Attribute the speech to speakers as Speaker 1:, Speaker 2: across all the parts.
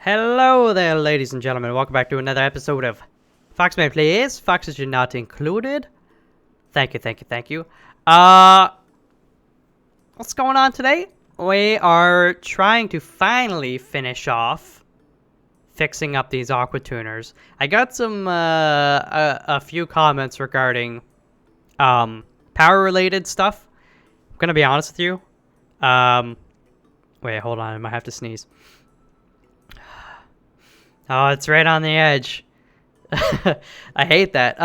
Speaker 1: Hello there, ladies and gentlemen. Welcome back to another episode of Foxman Plays. Foxes are not included. Thank you, thank you, thank you. What's going on today? We are trying to finally finish off fixing up these aqua tuners. I got some, a few comments regarding, power-related stuff. I'm gonna be honest with you. Wait, hold on. I might have to sneeze. Oh, it's right on the edge. I hate that.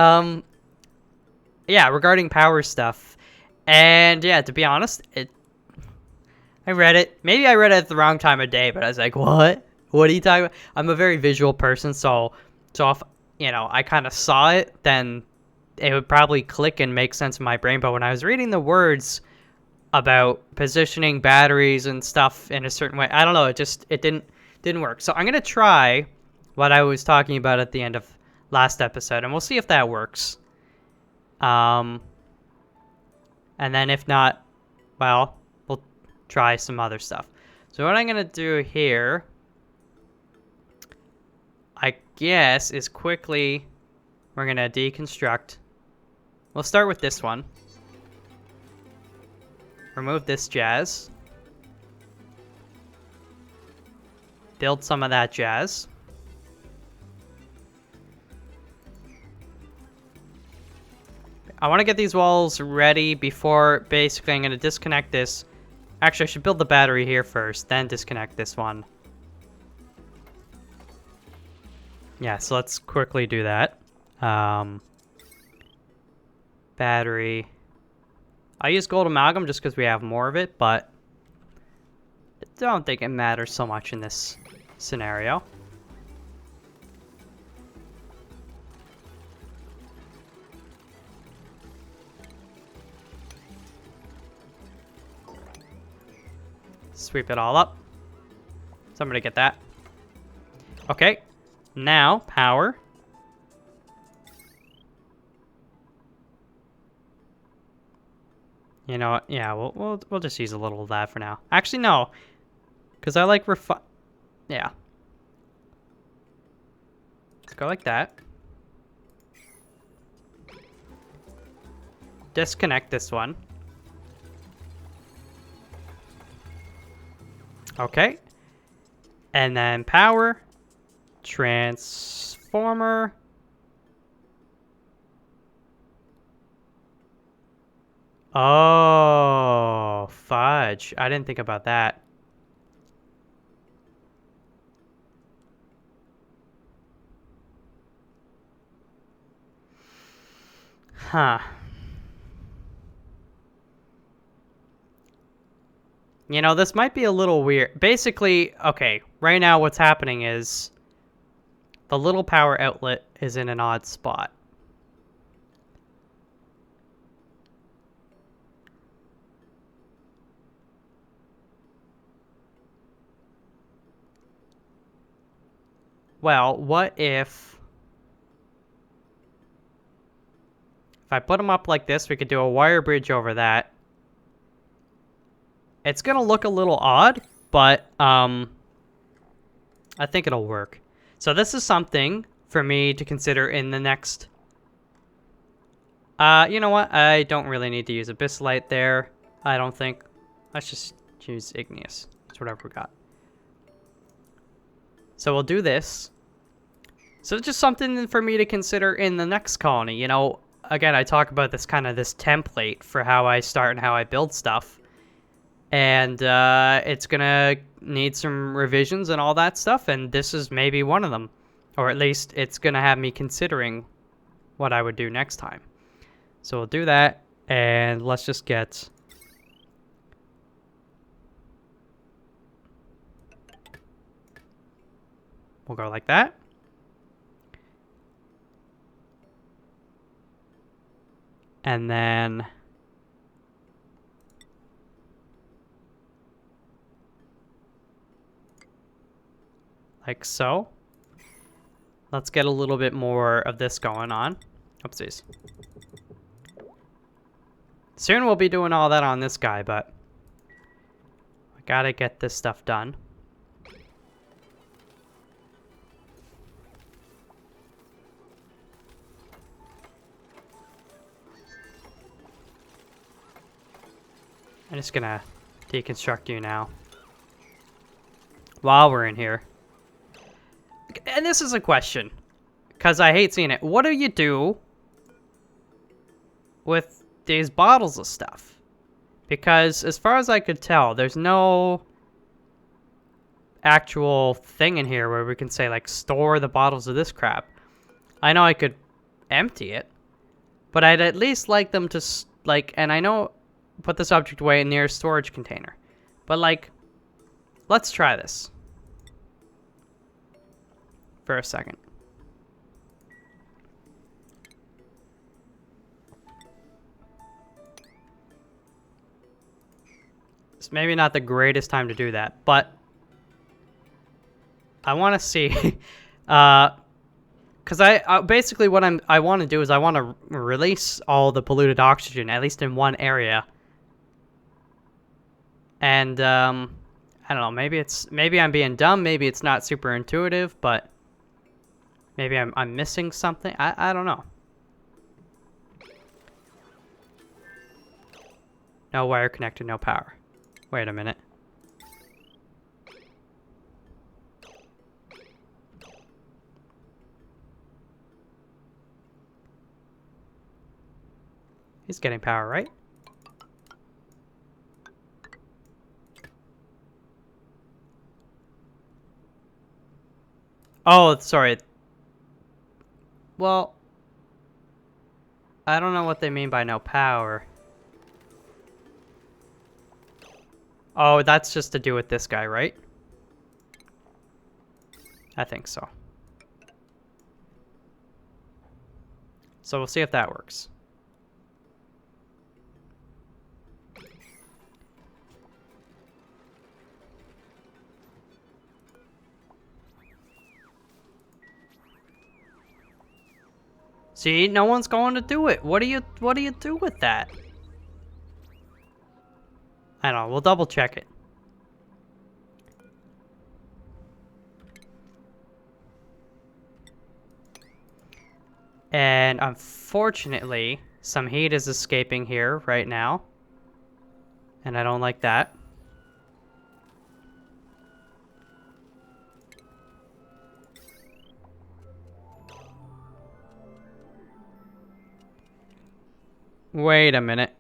Speaker 1: Yeah, regarding power stuff. And yeah, to be honest, I read it. Maybe I read it at the wrong time of day, but I was like, what? What are you talking about? I'm a very visual person, so if, I kind of saw it, then it would probably click and make sense in my brain. But when I was reading the words about positioning batteries and stuff in a certain way, I don't know, it didn't work. So I'm going to try what I was talking about at the end of last episode, and we'll see if that works. And then if not, well, we'll try some other stuff. So what I'm gonna do here, I guess, is quickly, we're gonna deconstruct. We'll start with this one. Remove this jazz. Build some of that jazz. I want to get these walls ready before, basically, I'm going to disconnect this. Actually, I should build the battery here first, then disconnect this one. Yeah, so let's quickly do that. Battery. I use gold amalgam just because we have more of it, but I don't think it matters so much in this scenario. Sweep it all up. Somebody get that. Okay. Now, power. You know what? Yeah, we'll just use a little of that for now. Actually, no. Because I like yeah. Let's go like that. Disconnect this one. Okay. And then power. Transformer. Oh, fudge. I didn't think about that. Huh. You know, this might be a little weird. Basically, okay, right now what's happening is the little power outlet is in an odd spot. Well, what if I put them up like this, we could do a wire bridge over that. It's going to look a little odd, but I think it'll work. So this is something for me to consider in the next... you know what? I don't really need to use Abyssite there, I don't think. Let's just use Igneous. That's whatever we got. So we'll do this. So it's just something for me to consider in the next colony. You know, again, I talk about this kind of this template for how I start and how I build stuff. And it's going to need some revisions and all that stuff, and this is maybe one of them. Or at least it's going to have me considering what I would do next time. So we'll do that, and let's just get... We'll go like that. And then... like so. Let's get a little bit more of this going on. Oopsies. Soon we'll be doing all that on this guy, but I gotta get this stuff done. I'm just gonna deconstruct you now. While we're in here. And this is a question. Because I hate seeing it. What do you do with these bottles of stuff? Because as far as I could tell, there's no actual thing in here where we can say, like, store the bottles of this crap. I know I could empty it. But I'd at least like them to, like, and I know, put this object away near a storage container. But, like, let's try this. For a second. It's maybe not the greatest time to do that, but I want to see, because I basically what I want to do is I want to release all the polluted oxygen, at least in one area. And I don't know, maybe I'm being dumb, maybe it's not super intuitive, but maybe I'm missing something. I don't know. No wire connected, no power. Wait a minute. He's getting power, right? Oh, sorry. Well, I don't know what they mean by no power. Oh, that's just to do with this guy, right? I think so. So we'll see if that works. See, no one's going to do it. What do you do with that? I don't know. We'll double check it. And unfortunately, some heat is escaping here right now. And I don't like that. Wait a minute.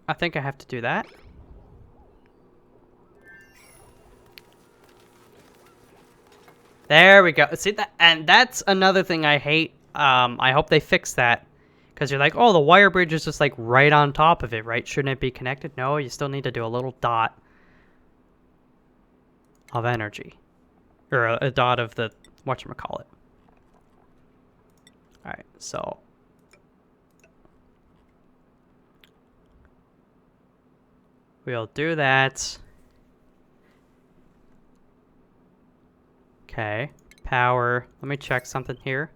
Speaker 1: I think I have to do that. There we go. See that? And that's another thing I hate. I hope they fix that. Because you're like, oh, the wire bridge is just like right on top of it, right? Shouldn't it be connected? No, you still need to do a little dot of energy. Or a dot of the, whatchamacallit. Alright, so. We'll do that. Okay, power. Let me check something here.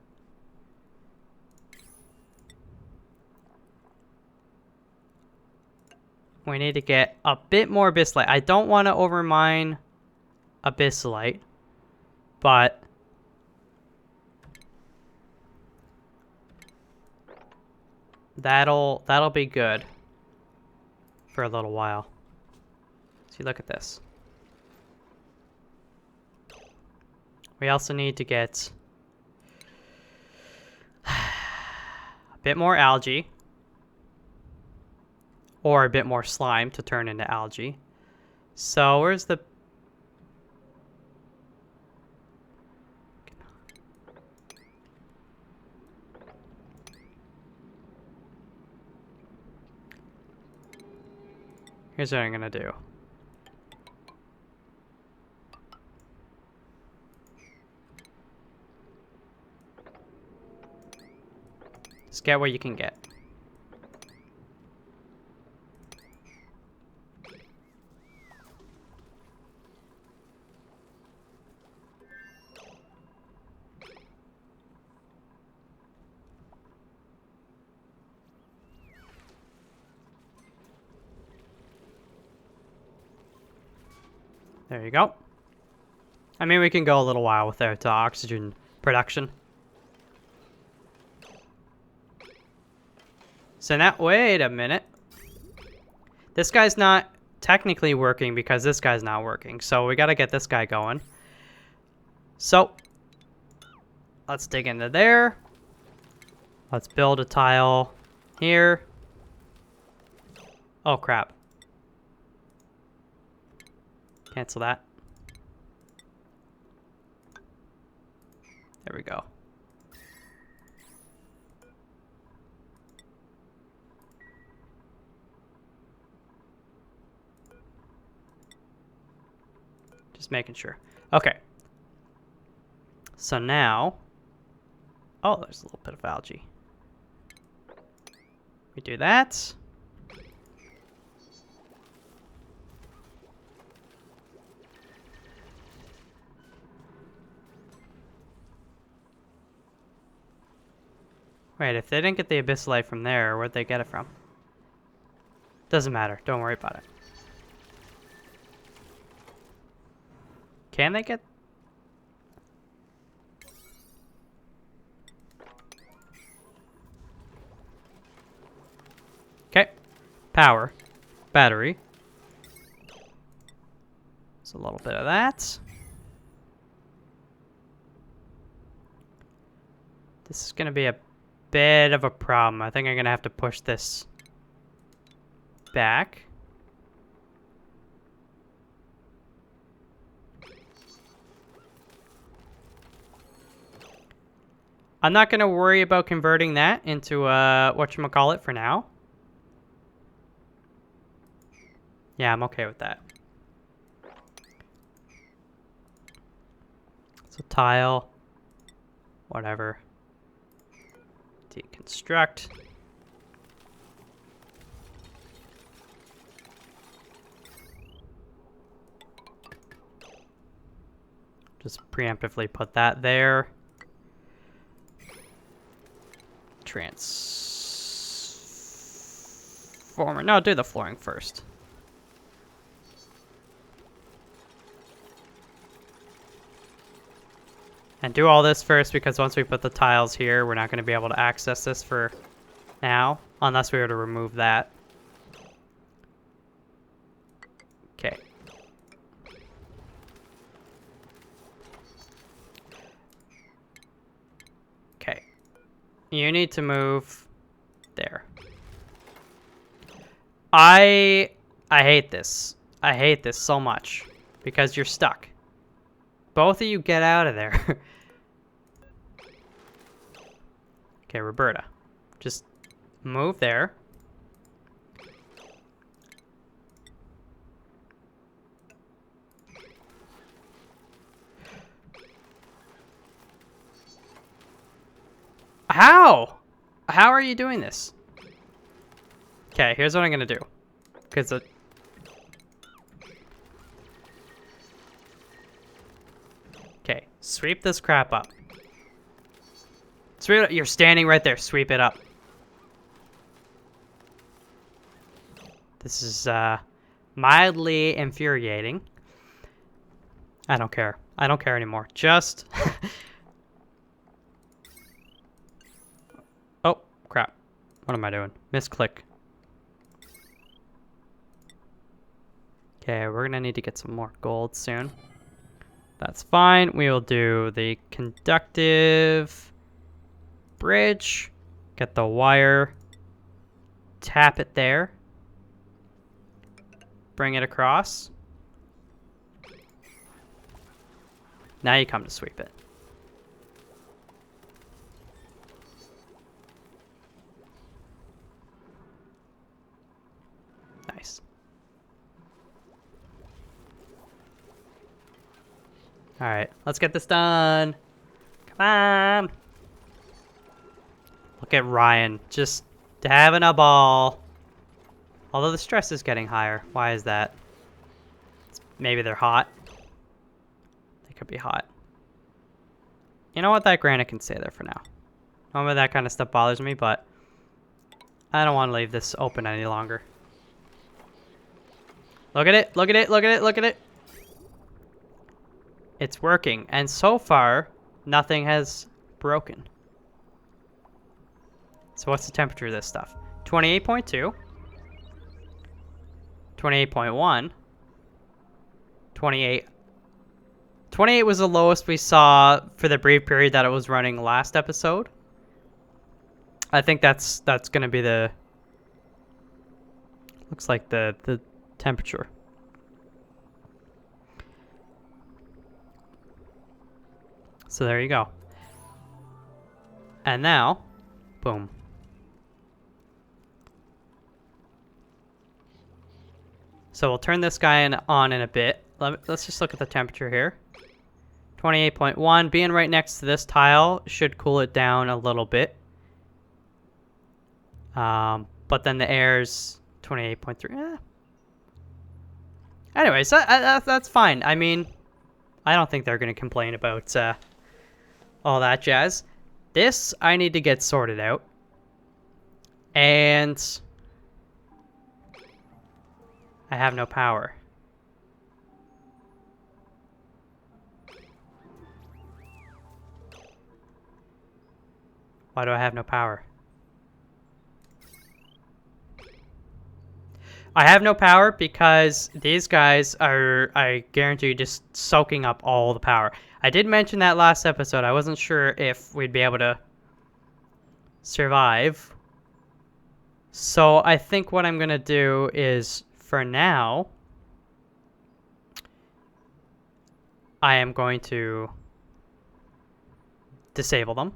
Speaker 1: We need to get a bit more abyssalite. I don't want to overmine abyssalite, but that'll be good for a little while. See, look at this. We also need to get a bit more algae. Or a bit more slime to turn into algae. So, where's the... Here's what I'm gonna do. Just get what you can get. There you go. I mean, we can go a little while without oxygen production. So now, wait a minute. This guy's not technically working because this guy's not working. So we got to get this guy going. So let's dig into there. Let's build a tile here. Oh, crap. Cancel that. There we go. Just making sure. Okay. So now... Oh, there's a little bit of algae. We do that. Wait, if they didn't get the abyss light from there, where'd they get it from? Doesn't matter. Don't worry about it. Can they get... Okay. Power. Battery. There's a little bit of that. This is going to be a bit of a problem. I think I'm going to have to push this back. I'm not going to worry about converting that into whatchamacallit for now. Yeah, I'm okay with that. So tile, whatever. Deconstruct. Just preemptively put that there. Transformer. No, do the flooring first. And do all this first because once we put the tiles here, we're not going to be able to access this for now, unless we were to remove that. Okay. Okay. You need to move there. I hate this. I hate this so much because you're stuck. Both of you get out of there. Okay, Roberta. Just move there. How? How are you doing this? Okay, here's what I'm gonna do. Because okay, sweep this crap up. Sweep it up. You're standing right there. Sweep it up. This is mildly infuriating. I don't care. I don't care anymore. Just... Oh, crap. What am I doing? Misclick. Okay, we're gonna need to get some more gold soon. That's fine. We will do the conductive bridge. Get the wire. Tap it there. Bring it across. Now you come to sweep it. Nice. All right, let's get this done. Come on. Look at Ryan, just having a ball. Although the stress is getting higher. Why is that? Maybe they're hot. They could be hot. You know what? That granite can stay there for now. Normally that kind of stuff bothers me, but I don't want to leave this open any longer. Look at it, look at it, look at it, look at it. It's working, and so far, nothing has broken. So what's the temperature of this stuff? 28.2. 28.1. 28. 28 was the lowest we saw for the brief period that it was running last episode. I think that's going to be the... Looks like the temperature. So there you go. And now, boom. So we'll turn this guy on in a bit. Let's just look at the temperature here. 28.1. Being right next to this tile should cool it down a little bit. But then the air's 28.3. Anyways, that's fine. I mean, I don't think they're going to complain about all that jazz. This I need to get sorted out. And I have no power. Why do I have no power? I have no power because these guys are, I guarantee you, just soaking up all the power. I did mention that last episode. I wasn't sure if we'd be able to survive. So I think what I'm going to do is, for now, I am going to disable them.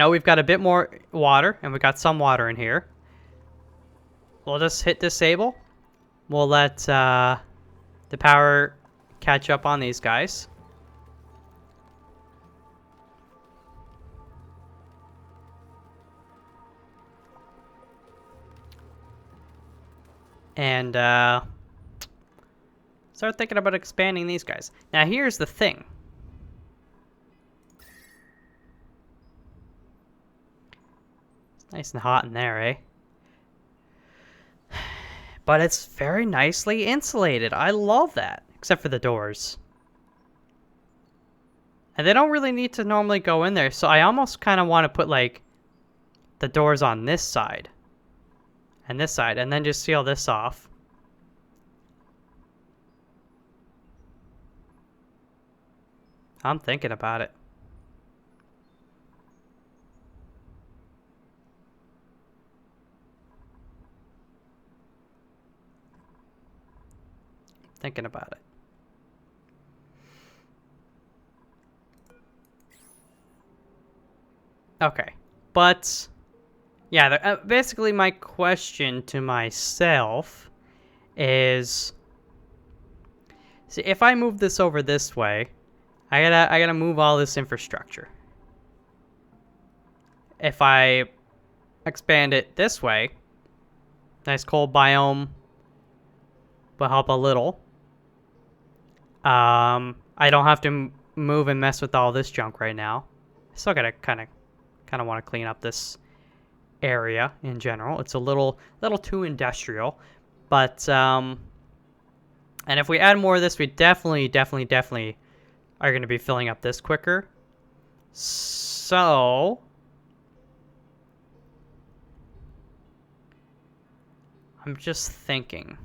Speaker 1: We've got a bit more water, and we've got some water in here. We'll just hit disable. We'll let the power catch up on these guys. And start thinking about expanding these guys. Now here's the thing. Nice and hot in there, eh? But it's very nicely insulated. I love that. Except for the doors. And they don't really need to normally go in there. So I almost kind of want to put, like, the doors on this side. And this side. And then just seal this off. I'm thinking about it. Thinking about it. Okay, but yeah, basically my question to myself is, see, if I move this over this way, I gotta move all this infrastructure. If I expand it this way, nice cold biome will help a little. I don't have to move and mess with all this junk right now. Still gotta kind of want to clean up this area in general. It's a little too industrial, but and if we add more of this, we definitely are going to be filling up this quicker. So I'm just thinking.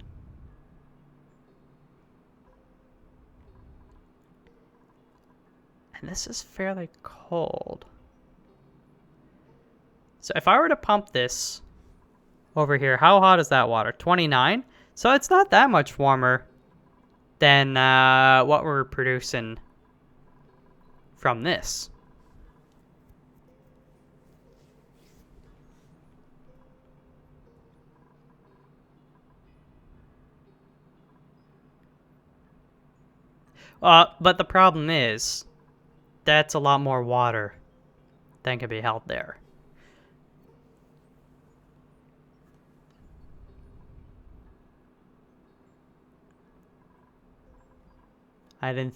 Speaker 1: And this is fairly cold. So if I were to pump this over here, how hot is that water? 29? So it's not that much warmer than what we're producing from this. But the problem is, that's a lot more water than can be held there. I didn't...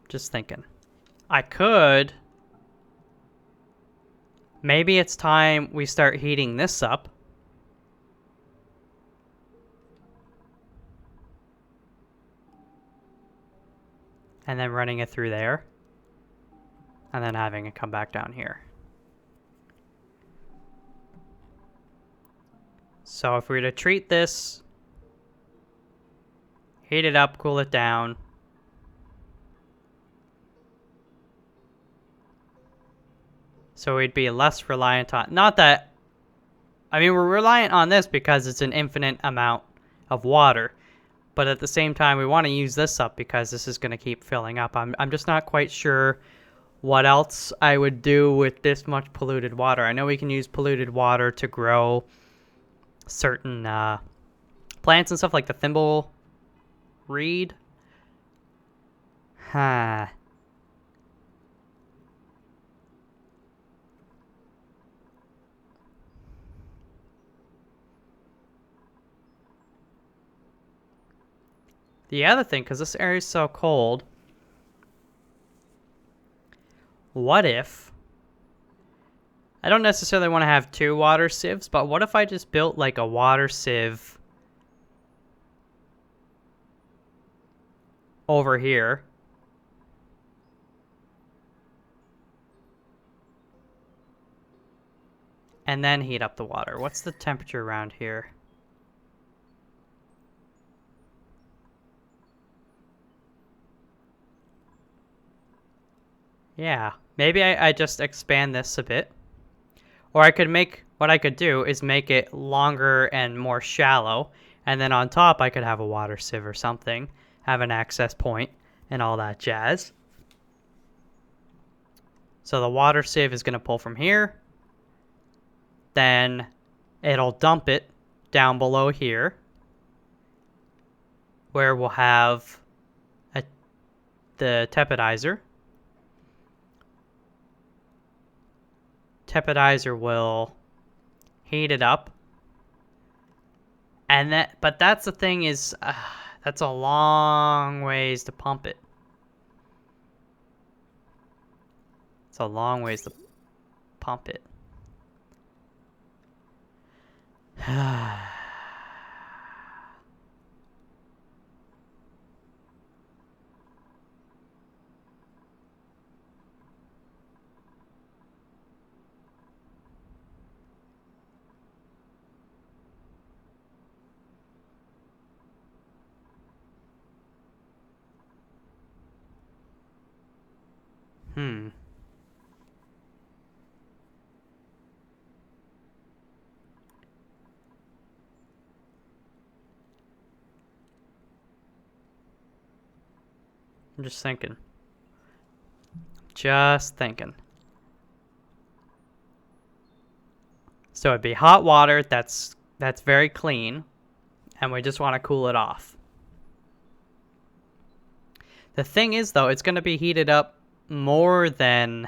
Speaker 1: Just thinking. I could Maybe it's time we start heating this up. And then running it through there. And then having it come back down here. So if we were to treat this, heat it up, cool it down. So we'd be less reliant on, not that, I mean, we're reliant on this because it's an infinite amount of water. But at the same time, we want to use this up because this is going to keep filling up. I'm just not quite sure what else I would do with this much polluted water. I know we can use polluted water to grow certain plants and stuff like the thimble reed. Huh. The other thing, because this area is so cold, what if... I don't necessarily want to have 2 water sieves, but what if I just built like a water sieve over here? And then heat up the water. What's the temperature around here? Yeah, maybe I just expand this a bit. Or I could make, what I could do is make it longer and more shallow. And then on top I could have a water sieve or something. Have an access point and all that jazz. So the water sieve is going to pull from here. Then it'll dump it down below here. Where we'll have the tepidizer. Tepidizer will heat it up. And but that's the thing is, that's a long ways to pump it. It's a long ways to pump it. I'm just thinking. Just thinking. So it'd be hot water that's very clean, and we just want to cool it off. The thing is, though, it's going to be heated up more than...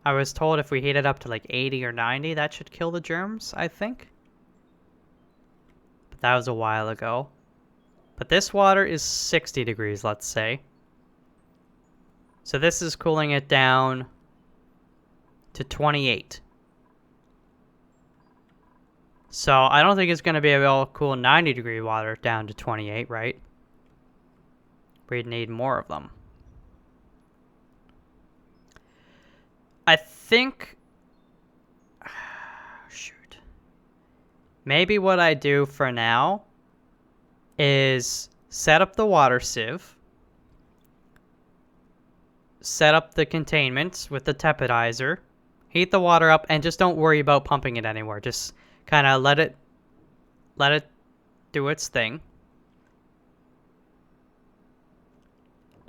Speaker 1: I was told if we heat it up to like 80 or 90, that should kill the germs, I think. But that was a while ago. But this water is 60 degrees, let's say. So this is cooling it down to 28. So I don't think it's going to be able to cool 90 degree water down to 28, right? We'd need more of them. I think... shoot. Maybe what I do for now is set up the water sieve. Set up the containment with the tepidizer. Heat the water up and just don't worry about pumping it anywhere. Just kind of let it do its thing.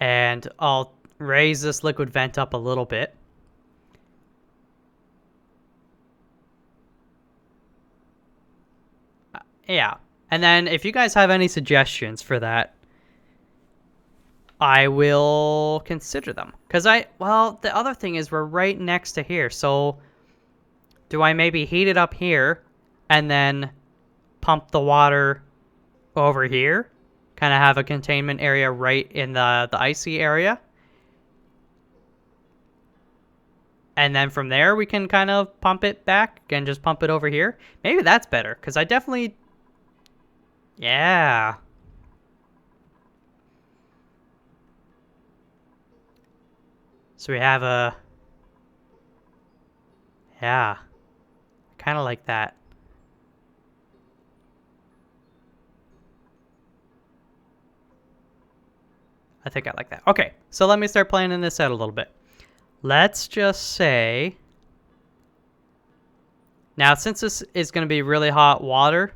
Speaker 1: And I'll raise this liquid vent up a little bit. Yeah. And then if you guys have any suggestions for that, I will consider them. Because well, the other thing is we're right next to here. So do I maybe heat it up here and then pump the water over here? Kind of have a containment area right in the icy area. And then from there, we can kind of pump it back and just pump it over here. Maybe that's better, because I definitely... Yeah. So we have a... Yeah. Kind of like that. I think I like that. Okay, so let me start planning this out a little bit. Let's just say... Now, since this is going to be really hot water,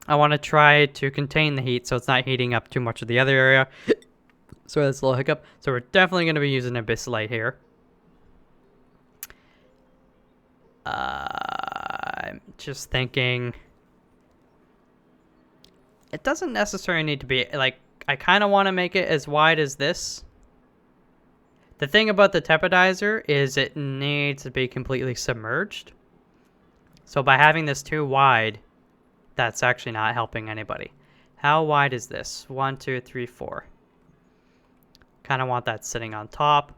Speaker 1: I want to try to contain the heat so it's not heating up too much of the other area. Sorry, that's a little hiccup. So we're definitely going to be using abyssalite here. I'm just thinking... It doesn't necessarily need to be, like, I kind of want to make it as wide as this. The thing about the tepidizer is it needs to be completely submerged. So by having this too wide, that's actually not helping anybody. How wide is this? 1, 2, 3, 4. Kind of want that sitting on top.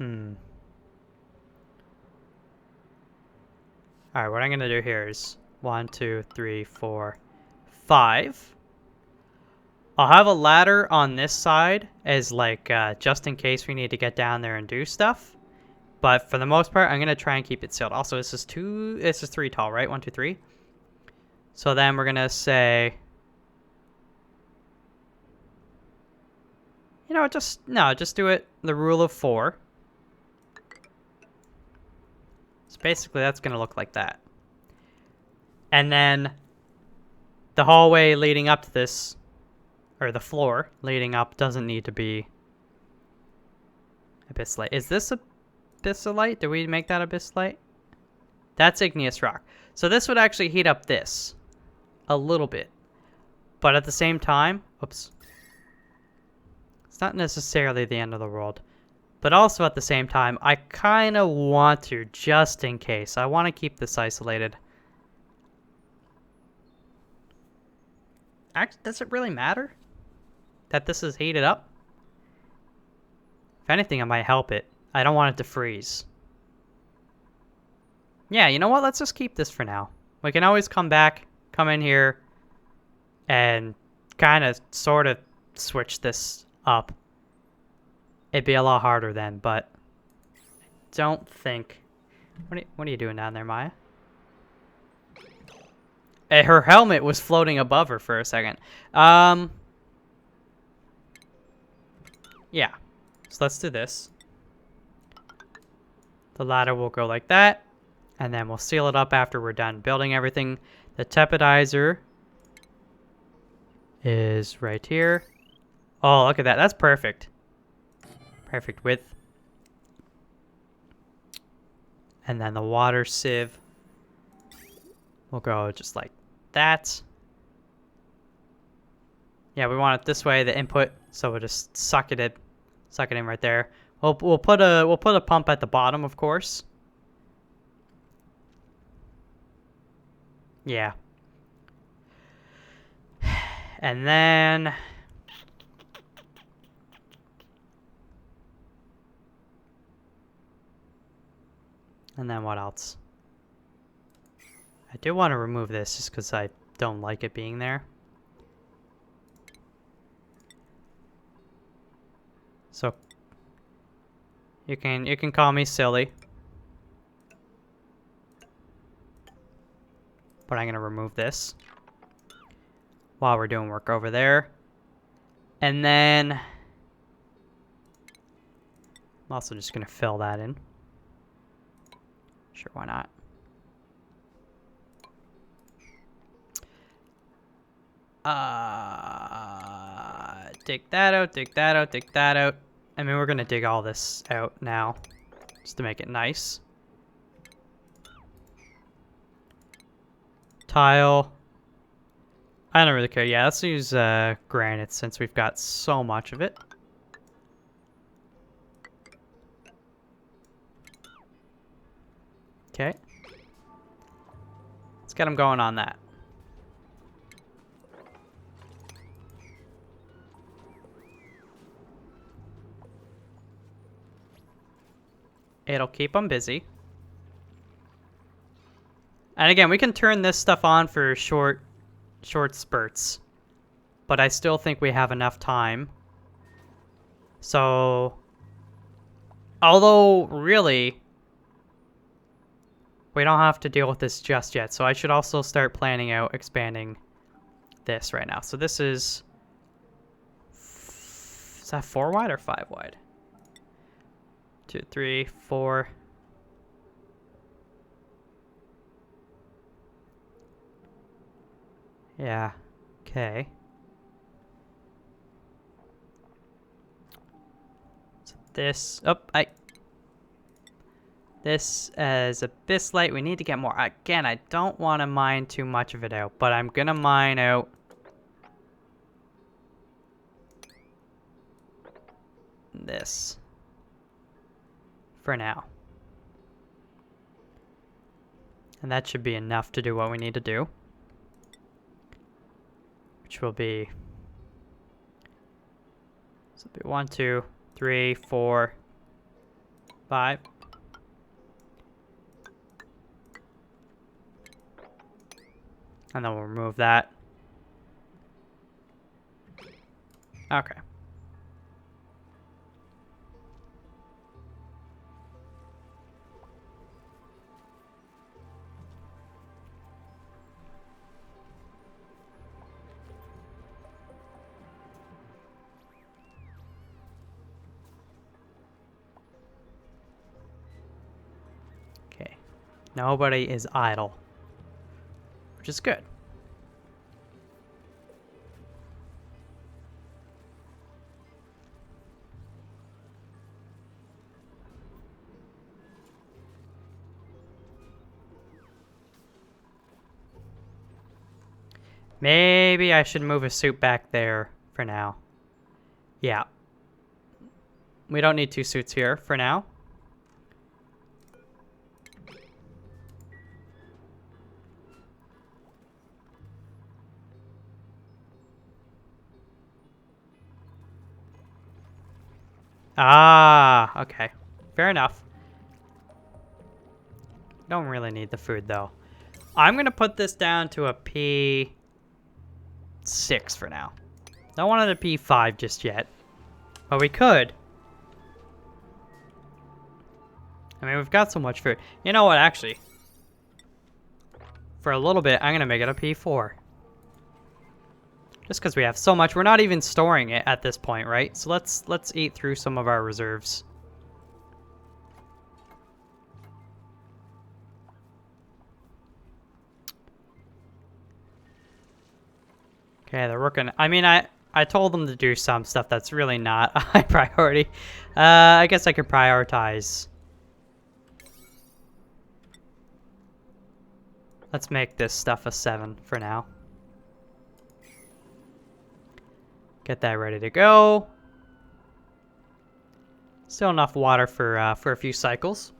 Speaker 1: Alright, what I'm going to do here is 1, 2, 3, 4, 5. I'll have a ladder on this side as like just in case we need to get down there and do stuff. But for the most part, I'm going to try and keep it sealed. Also, this is 3 tall, right? 1, 2, 3. So then we're going to say... You know, just do it the rule of 4. So basically, that's going to look like that. And then the hallway leading up to this, or the floor leading up, doesn't need to be abyssalite. Is this abyssalite? Did we make that abyssalite? That's igneous rock. So this would actually heat up this a little bit. But at the same time, oops. It's not necessarily the end of the world. But also at the same time, I kind of want to, just in case. I want to keep this isolated. Does it really matter that this is heated up? If anything, it might help it. I don't want it to freeze. Yeah, you know what? Let's just keep this for now. We can always come back, come in here, and kind of sort of switch this up. It'd be a lot harder then, but I don't think... What are you doing down there, Maya? Hey, her helmet was floating above her for a second. Yeah. So let's do this. The ladder will go like that. And then we'll seal it up after we're done building everything. The tepidizer is right here. Oh, look at that. That's perfect. Perfect width. And then the water sieve will go just like that. Yeah, we want it this way, the input, so we'll just suck it in right there. We'll put a pump at the bottom, of course. Yeah. And then what else? I do want to remove this just because I don't like it being there. So you can call me silly. But I'm gonna remove this while we're doing work over there. And then I'm also just gonna fill that in. Sure, why not? Dig that out, dig that out, dig that out. I mean, we're gonna dig all this out now, just to make it nice. Tile. I don't really care. Yeah, let's use granite since we've got so much of it. Okay. Let's get them going on that. It'll keep them busy. And again, we can turn this stuff on for short spurts. But I still think we have enough time. So, although, really, we don't have to deal with this just yet. So I should also start planning out expanding this right now. So this is that 4 wide or 5 wide? 2, 3, 4. Yeah, okay. So this, this is a bit light. We need to get more. Again, I don't want to mine too much of it out, but I'm gonna mine out this for now. And that should be enough to do what we need to do. Which will be, so it'll be 1, 2, 3, 4, 5. And then we'll remove that. Okay. Okay. Nobody is idle, which is good. Maybe I should move a suit back there for now. Yeah. We don't need 2 suits here for now. Ah, okay. Fair enough. Don't really need the food, though. I'm going to put this down to a P6 for now. Don't want it a P5 just yet. But we could. I mean, we've got so much food. You know what, actually? For a little bit, I'm going to make it a P4. Just because we have so much. We're not even storing it at this point, right? So let's eat through some of our reserves. Okay, they're working. I mean, I told them to do some stuff that's really not a high priority. I guess I could prioritize. Let's make this stuff a 7 for now. Get that ready to go. Still enough water for a few cycles.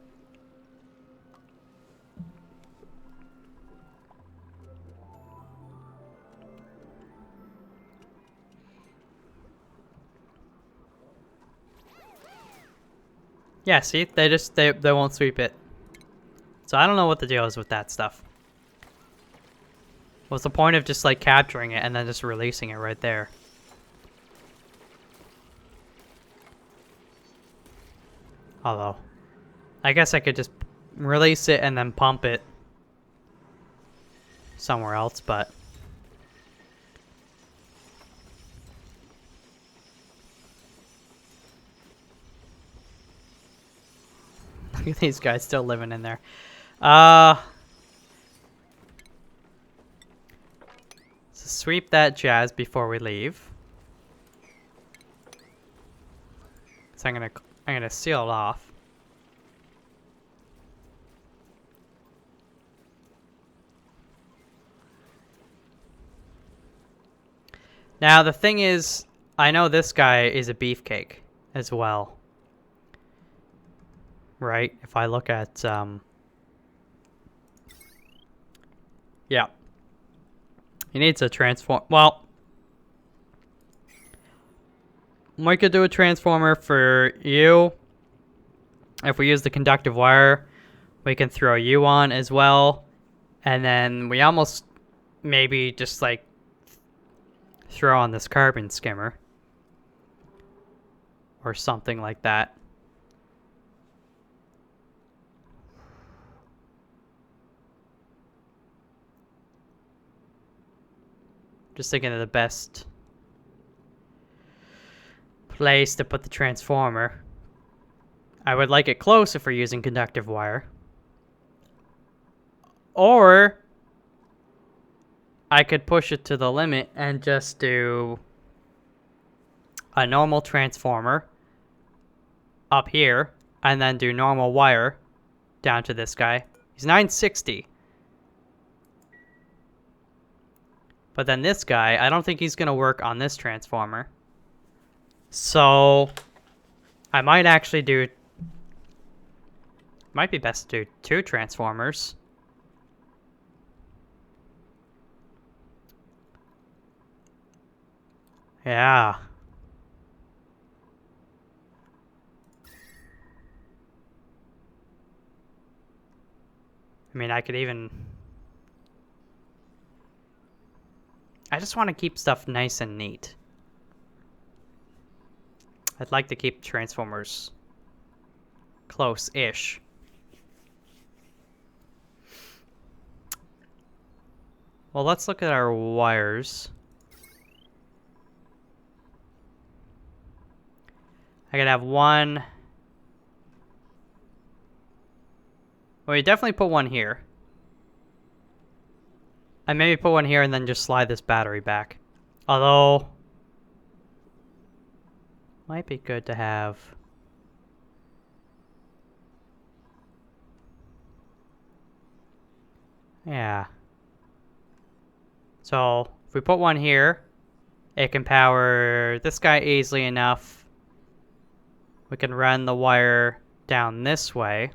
Speaker 1: Yeah, see, they won't sweep it. So I don't know what the deal is with that stuff. What's the point of just like capturing it and then just releasing it right there? Although, I guess I could just release it and then pump it somewhere else, but... Look at these guys still living in there. So sweep that jazz before we leave. So I'm gonna seal it off. Now the thing is, I know this guy is a beefcake as well. Right? If I look at yeah. He needs a transform. Well, we could do a transformer for you. If we use the conductive wire, we can throw you on as well. And then we almost maybe just like throw on this carbon skimmer. Or something like that. Just thinking of the best place to put the transformer. I would like it close if we're using conductive wire. Or I could push it to the limit and just do a normal transformer up here and then do normal wire down to this guy. He's 960. But then this guy, I don't think he's going to work on this transformer. So I might actually do... Might be best to do 2 transformers. Yeah. I mean, I could even... I just want to keep stuff nice and neat. I'd like to keep transformers close-ish. Well, let's look at our wires. I could have one... Well, you definitely put one here. And maybe put one here and then just slide this battery back. Although... Might be good to have... Yeah. So, if we put one here, it can power this guy easily enough. We can run the wire down this way.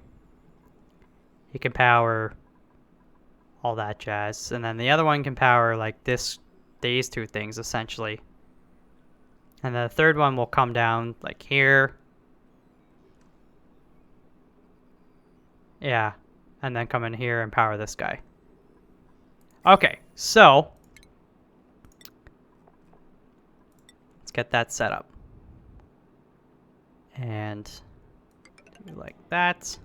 Speaker 1: It can power all that jazz. And then the other one can power like these 2 things essentially. And the third one will come down like here. Yeah. And then come in here and power this guy. Okay, so let's get that set up. And do like that.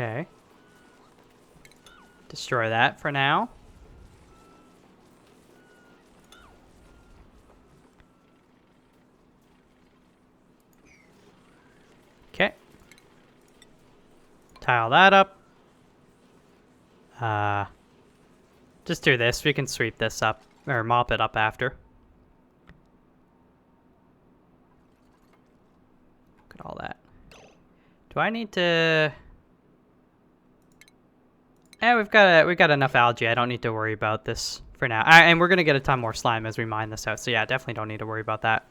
Speaker 1: Okay. Destroy that for now. Okay. Tile that up. Just do this. We can sweep this up, or mop it up after. Look at all that. Do I need to... we've got enough algae. I don't need to worry about this for now. And we're gonna get a ton more slime as we mine this out. So yeah, definitely don't need to worry about that.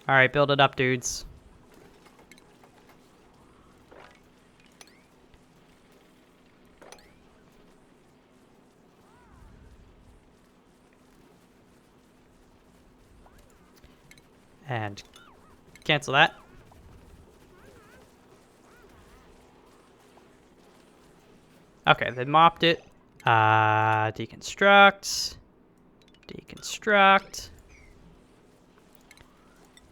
Speaker 1: All right, build it up, dudes. And cancel that. Okay, they mopped it. Deconstruct. Deconstruct.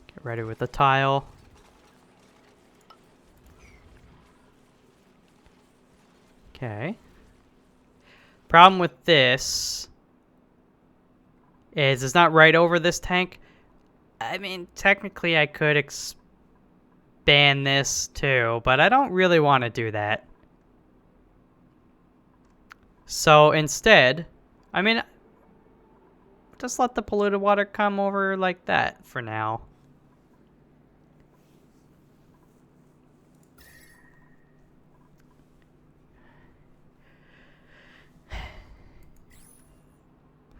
Speaker 1: Get ready with the tile. Okay. Problem with this is it's not right over this tank. I mean, technically I could expand this too, but I don't really want to do that. So instead, I mean, just let the polluted water come over like that for now.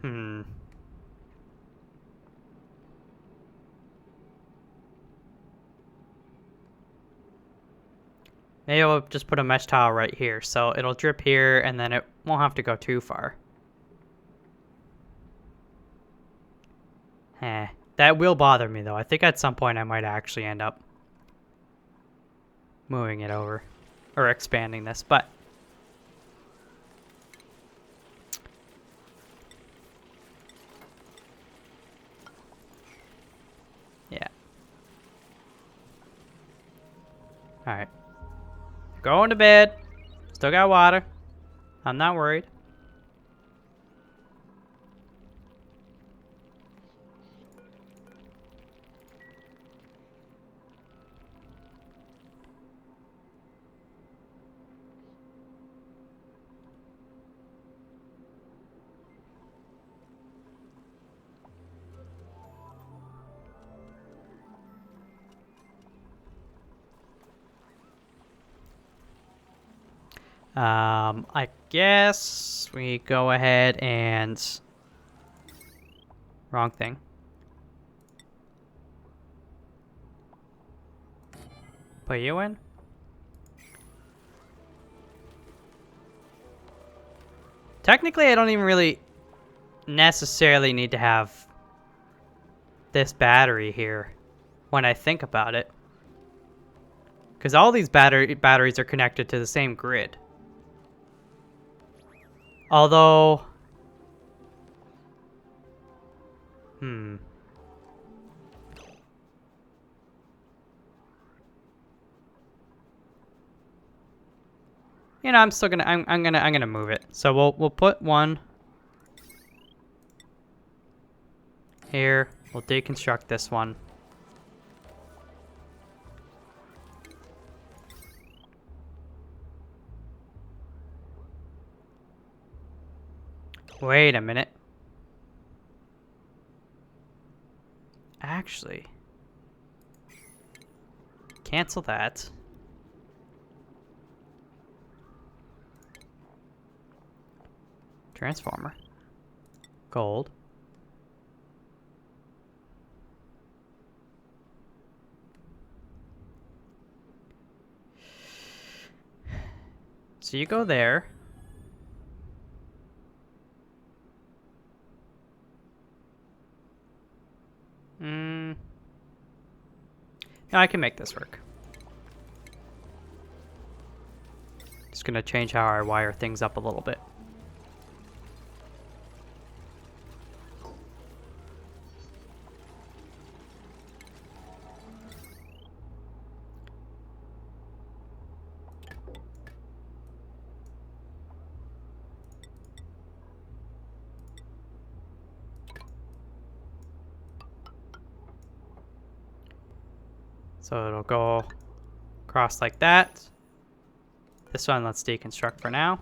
Speaker 1: Hmm. Maybe I'll just put a mesh tile right here, so it'll drip here, and then it won't have to go too far. That will bother me, though. I think at some point I might actually end up moving it over, or expanding this, but... yeah. Alright. Going to bed. Still got water. I'm not worried. I guess we go ahead and... wrong thing. Put you in? Technically, I don't even really necessarily need to have this battery here when I think about it. Because all these batteries are connected to the same grid. Although... You know, I'm still gonna I'm gonna move it. So we'll put one here. We'll deconstruct this one. Wait a minute. Actually, cancel that. Transformer. Gold. So you go there. No, I can make this work. Just gonna change how I wire things up a little bit. So it'll go across like that. This one, let's deconstruct for now.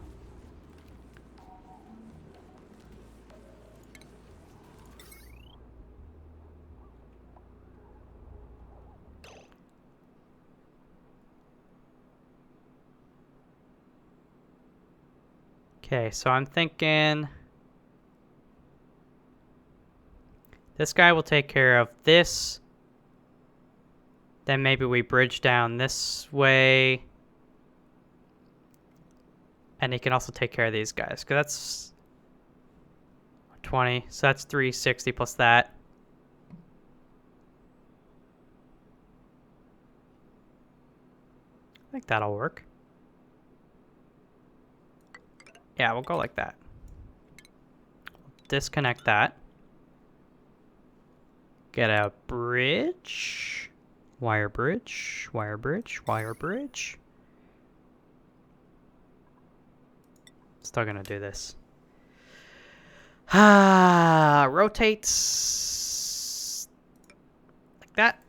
Speaker 1: Okay, so I'm thinking this guy will take care of this. Then maybe we bridge down this way. And he can also take care of these guys, because that's 20. So that's 360 plus that. I think that'll work. Yeah, we'll go like that. Disconnect that. Get a bridge. Wire bridge. Wire bridge. Wire bridge. Still gonna do this. Rotates like that.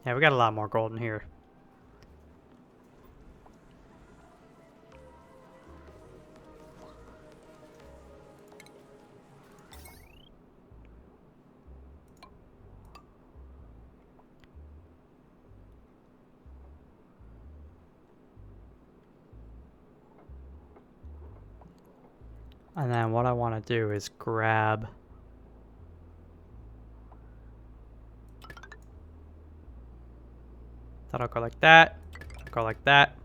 Speaker 1: Yeah, we got a lot more gold in here. And then what I want to do is grab... That'll go like that. Go like that.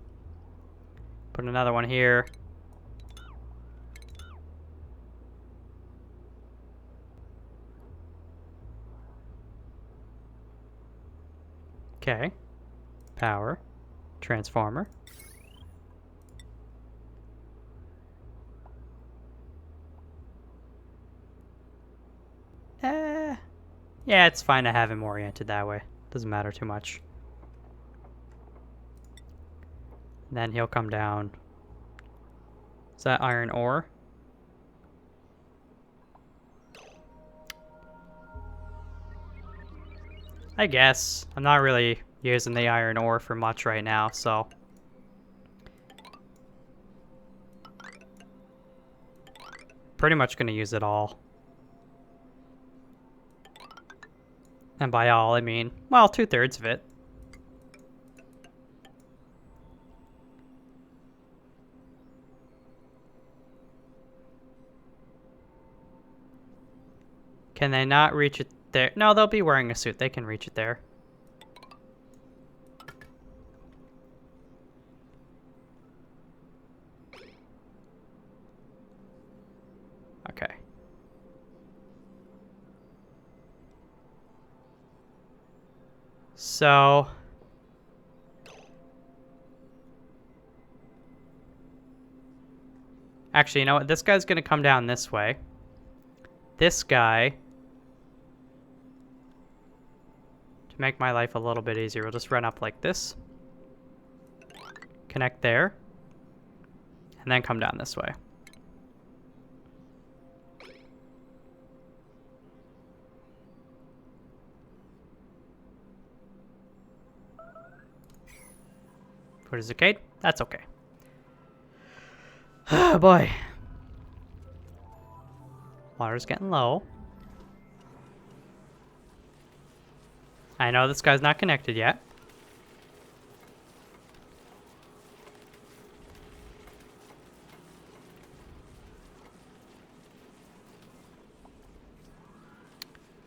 Speaker 1: Put another one here. Okay. Power. Transformer. Yeah, it's fine to have him oriented that way. Doesn't matter too much. Then he'll come down. Is that iron ore? I guess. I'm not really using the iron ore for much right now, so... Pretty much gonna use it all. And by all, I mean, well, 2/3 of it. Can they not reach it there? No, they'll be wearing a suit. They can reach it there. Okay. So... Actually, you know what? This guy's gonna come down this way. This guy... To make my life a little bit easier, we'll just run up like this. Connect there. And then come down this way. What is okay? That's okay. Oh boy. Water's getting low. I know this guy's not connected yet.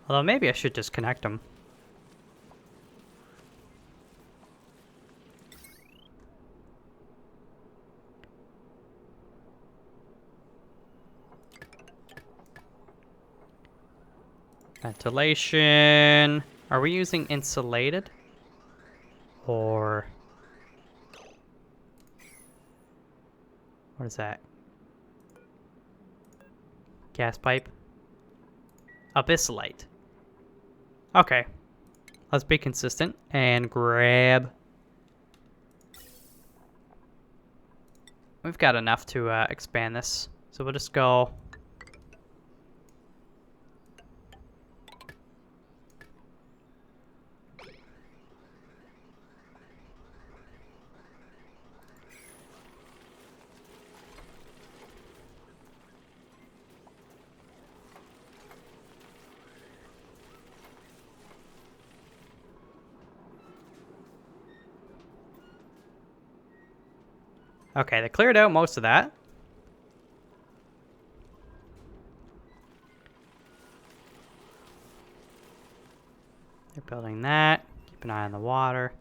Speaker 1: Although maybe I should just connect him. Ventilation. Are we using insulated? Or... What is that? Gas pipe? Abyssalite. Okay. Let's be consistent and grab... We've got enough to expand this. So we'll just go... Okay, they cleared out most of that. They're building that. Keep an eye on the water.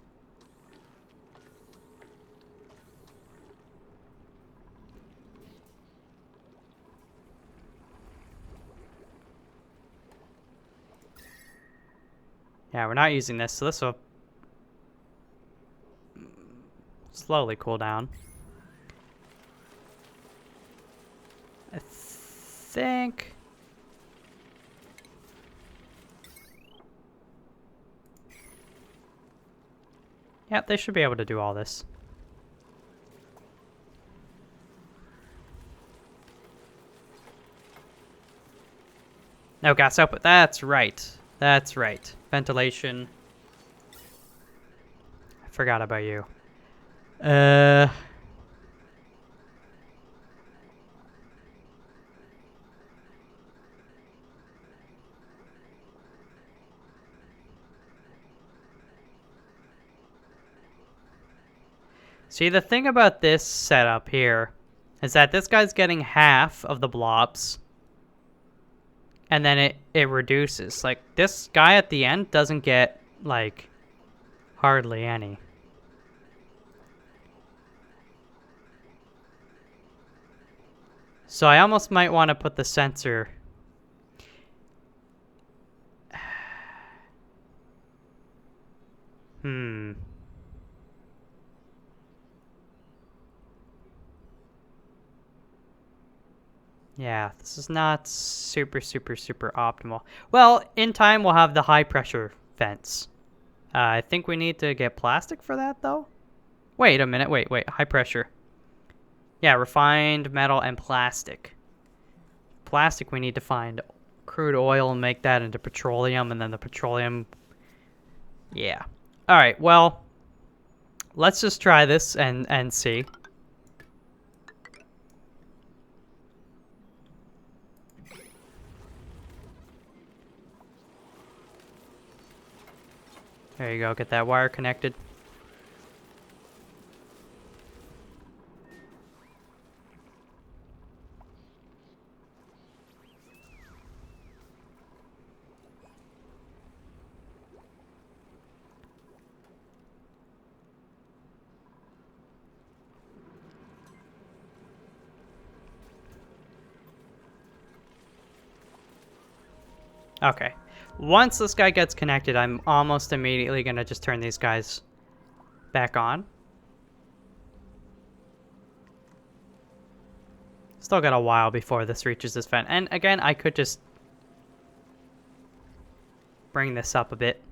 Speaker 1: Yeah, we're not using this, so this will slowly cool down. I think... Yep, they should be able to do all this. No gas output. That's right. That's right. Ventilation. I forgot about you. See, the thing about this setup here is that this guy's getting half of the blobs, and then it reduces. Like, this guy at the end doesn't get, like, hardly any. So I almost might want to put the sensor... Yeah, this is not super optimal. Well, in time we'll have the high pressure vents. I think we need to get plastic for that, though? Wait a minute, wait, high pressure. Yeah, refined metal and plastic. Plastic, we need to find crude oil and make that into petroleum, and then the petroleum... Yeah. Alright, well, let's just try this and see. There you go, get that wire connected. Okay. Once this guy gets connected, I'm almost immediately going to just turn these guys back on. Still got a while before this reaches this vent. And again, I could just bring this up a bit.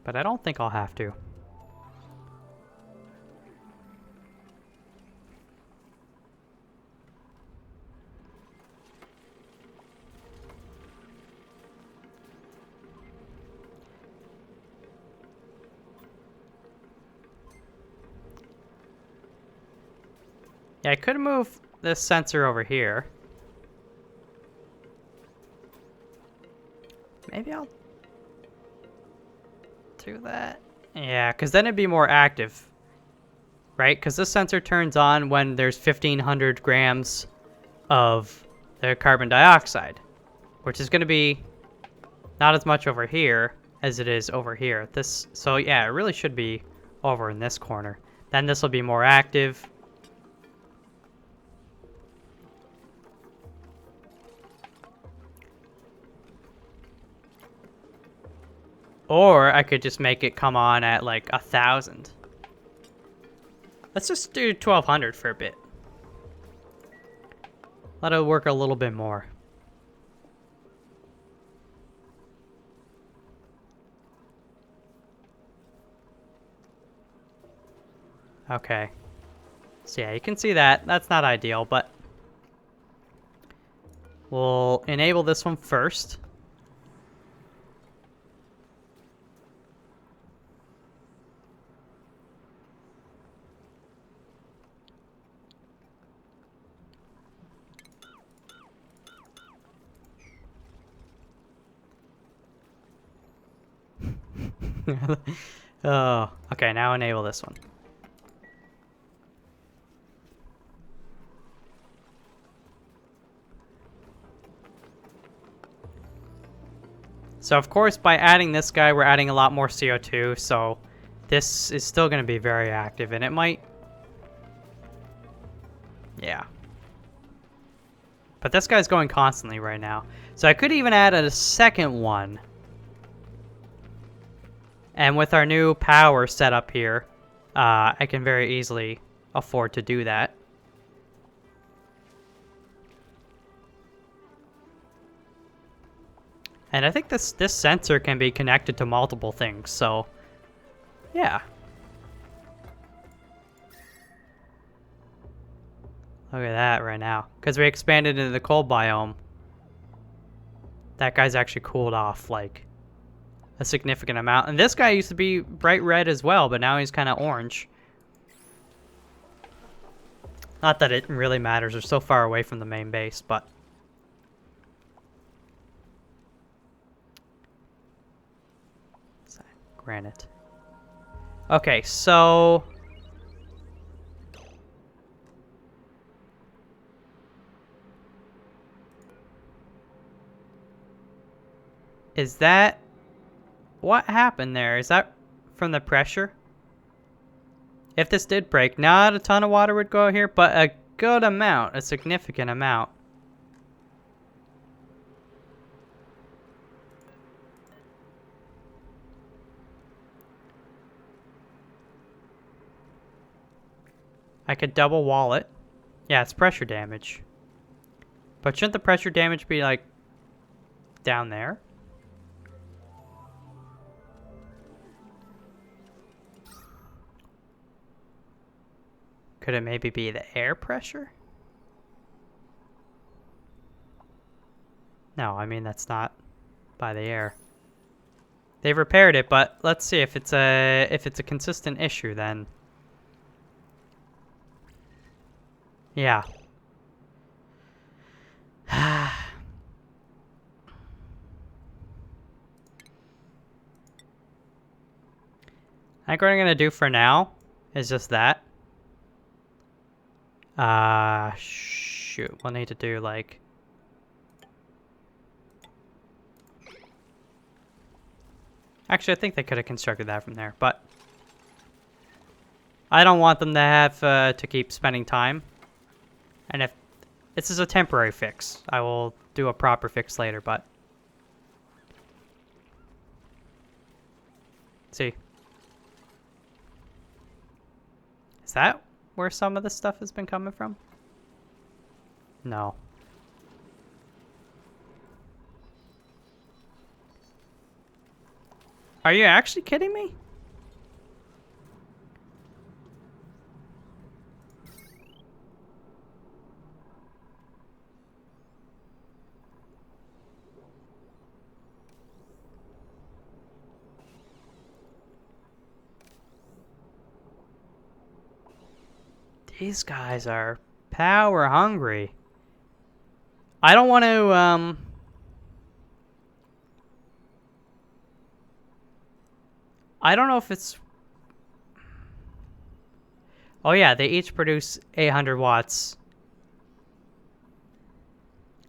Speaker 1: But I don't think I'll have to. Yeah, I could move this sensor over here. Maybe I'll do that. Yeah, because then it'd be more active. Right? Because this sensor turns on when there's 1,500 grams of the carbon dioxide, which is going to be not as much over here as it is over here. So yeah, it really should be over in this corner. Then this will be more active. Or I could just make it come on at like 1,000. Let's just do 1,200 for a bit. Let it work a little bit more. Okay. So yeah, you can see that. That's not ideal, but we'll enable this one first. Oh, okay, now enable this one. So of course, by adding this guy, we're adding a lot more CO2, so this is still going to be very active, and it might... Yeah. But this guy's going constantly right now. So I could even add a second one. And with our new power set up here, I can very easily afford to do that. And I think this sensor can be connected to multiple things, so yeah. Look at that right now. Because we expanded into the cold biome, that guy's actually cooled off like a significant amount. And this guy used to be bright red as well, but now he's kind of orange. Not that it really matters, we're so far away from the main base, but... Granite. Okay, so... Is that... What happened there? Is that from the pressure? If this did break, not a ton of water would go here, but a good amount, a significant amount. I could double wall it. Yeah, it's pressure damage. But shouldn't the pressure damage be, like, down there? Could it maybe be the air pressure? No, I mean, that's not by the air. They've repaired it, but let's see if it's a consistent issue then. Yeah. I think what I'm gonna do for now is just that. Shoot. We'll need to do like... Actually, I think they could have constructed that from there, but... I don't want them to have to keep spending time. And if this is a temporary fix, I will do a proper fix later, but... See. Is that where some of this stuff has been coming from? No. Are you actually kidding me? These guys are power hungry. I don't want to, I don't know if it's... Oh yeah, they each produce 800 watts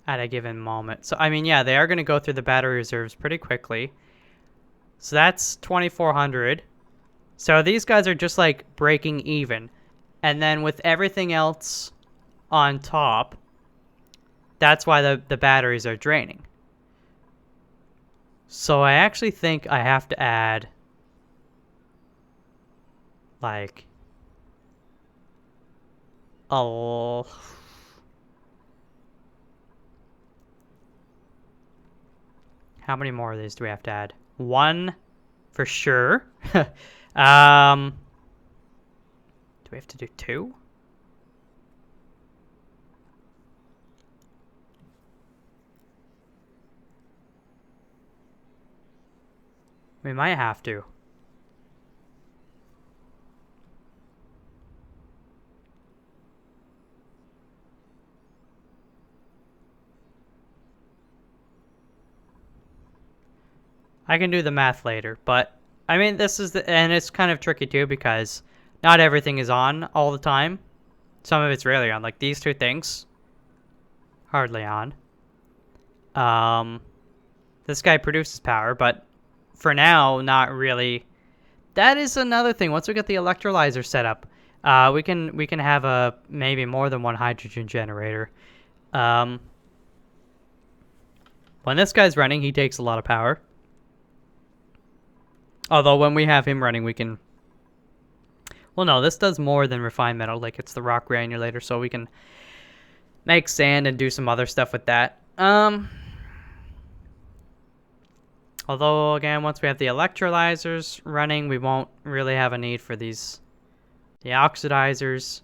Speaker 1: at a given moment. So, I mean, yeah, they are going to go through the battery reserves pretty quickly. So that's 2,400. So these guys are just like breaking even. And then with everything else on top, that's why the batteries are draining. So I actually think I have to add, like, oh, how many more of these do we have to add? One for sure. Do we have to do two? We might have to. I can do the math later, but I mean, this is and it's kind of tricky too because not everything is on all the time. Some of it's rarely on. Like these two things, hardly on. This guy produces power, but for now, not really. That is another thing. Once we get the electrolyzer set up, we can have a maybe more than one hydrogen generator. When this guy's running, he takes a lot of power. Although when we have him running, we can... Well, no, this does more than refined metal. Like, it's the rock granulator, so we can make sand and do some other stuff with that. Although, again, once we have the electrolyzers running, we won't really have a need for these... The oxidizers.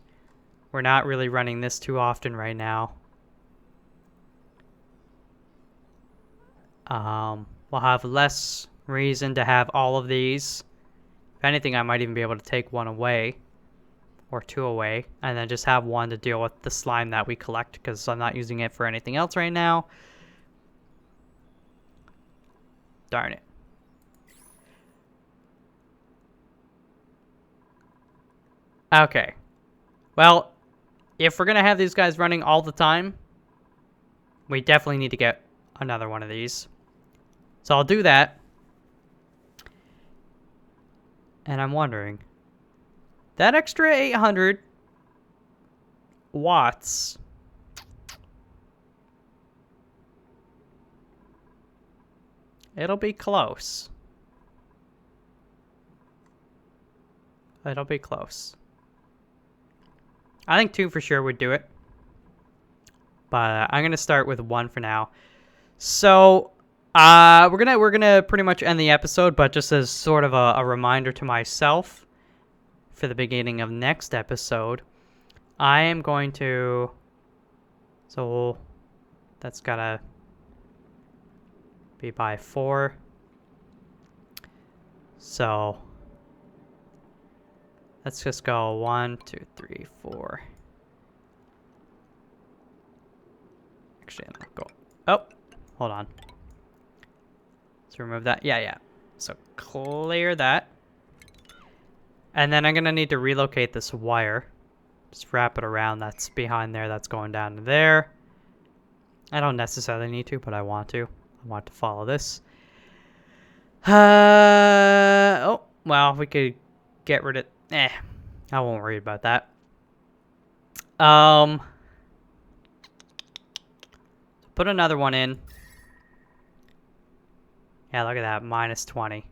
Speaker 1: We're not really running this too often right now. We'll have less reason to have all of these. If anything, I might even be able to take one away. Or two away. And then just have one to deal with the slime that we collect. Because I'm not using it for anything else right now. Darn it. Okay. Well, if we're going to have these guys running all the time, we definitely need to get another one of these. So I'll do that. And I'm wondering, that extra 800 watts, it'll be close. It'll be close. I think 2 for sure would do it. But I'm gonna start with 1 for now. So we're gonna pretty much end the episode, but just as sort of a reminder to myself for the beginning of next episode, I am going to. So that's gotta be by 4. So let's just go 1, 2, 3, 4. Actually, I'm not go. Oh, hold on. Let's remove that. Yeah. So clear that. And then I'm gonna need to relocate this wire. Just wrap it around. That's behind there. That's going down to there. I don't necessarily need to, but I want to. I want to follow this. Oh, well, we could get rid of. I won't worry about that. Put another one in. Yeah, look at that, -20.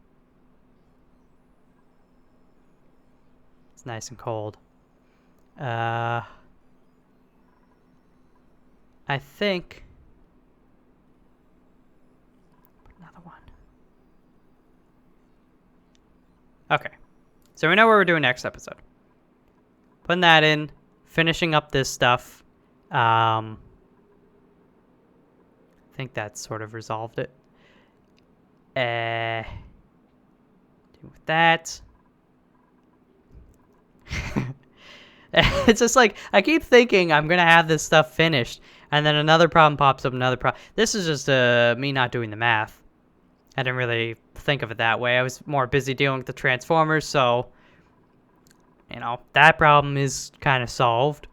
Speaker 1: It's nice and cold. I think. Put another one. Okay, so we know what we're doing next episode. Putting that in, finishing up this stuff. I think that sort of resolved it. Deal with that. It's just like, I keep thinking I'm gonna have this stuff finished, and then another problem pops up, another problem. This is just me not doing the math. I didn't really think of it that way. I was more busy dealing with the Transformers, so, you know, that problem is kind of solved.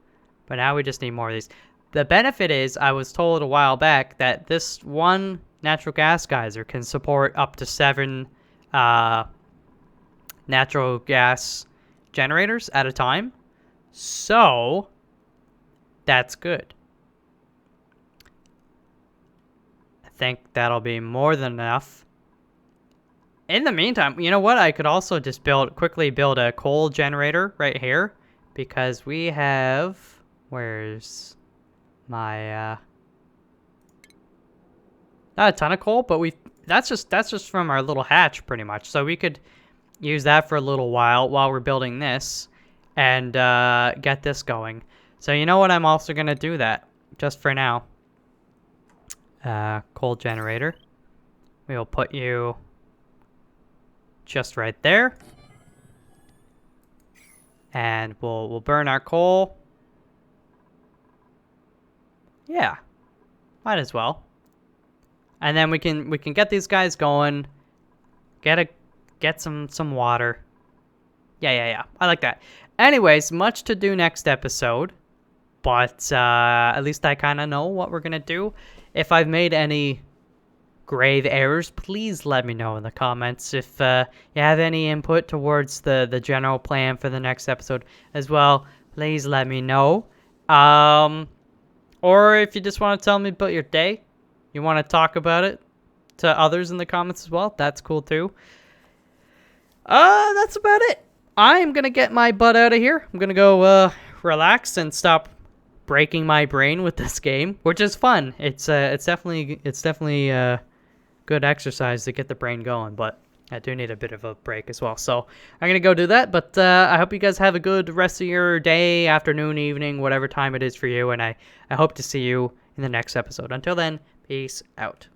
Speaker 1: But now we just need more of these. The benefit is, I was told a while back that this one natural gas geyser can support up to 7 natural gas generators at a time. So, that's good. I think that'll be more than enough. In the meantime, you know what? I could also just quickly build a coal generator right here, because we have. Where's my? Not a ton of coal, but that's just from our little hatch, pretty much. So we could use that for a little while we're building this, and get this going. So you know what? I'm also gonna do that just for now. Coal generator. We will put you just right there, and we'll burn our coal. Yeah, might as well. And then we can get these guys going. Get some water. Yeah. I like that. Anyways, much to do next episode, but at least I kind of know what we're gonna do. If I've made any grave errors, please let me know in the comments. If you have any input towards the general plan for the next episode as well, please let me know. Or if you just want to tell me about your day, you want to talk about it to others in the comments as well, that's cool too. That's about it. I'm gonna get my butt out of here. I'm gonna go relax and stop breaking my brain with this game, which is fun. It's definitely good exercise to get the brain going, but I do need a bit of a break as well. So I'm gonna go do that. But I hope you guys have a good rest of your day, afternoon, evening, whatever time it is for you, and I hope to see you in the next episode. Until then, peace out.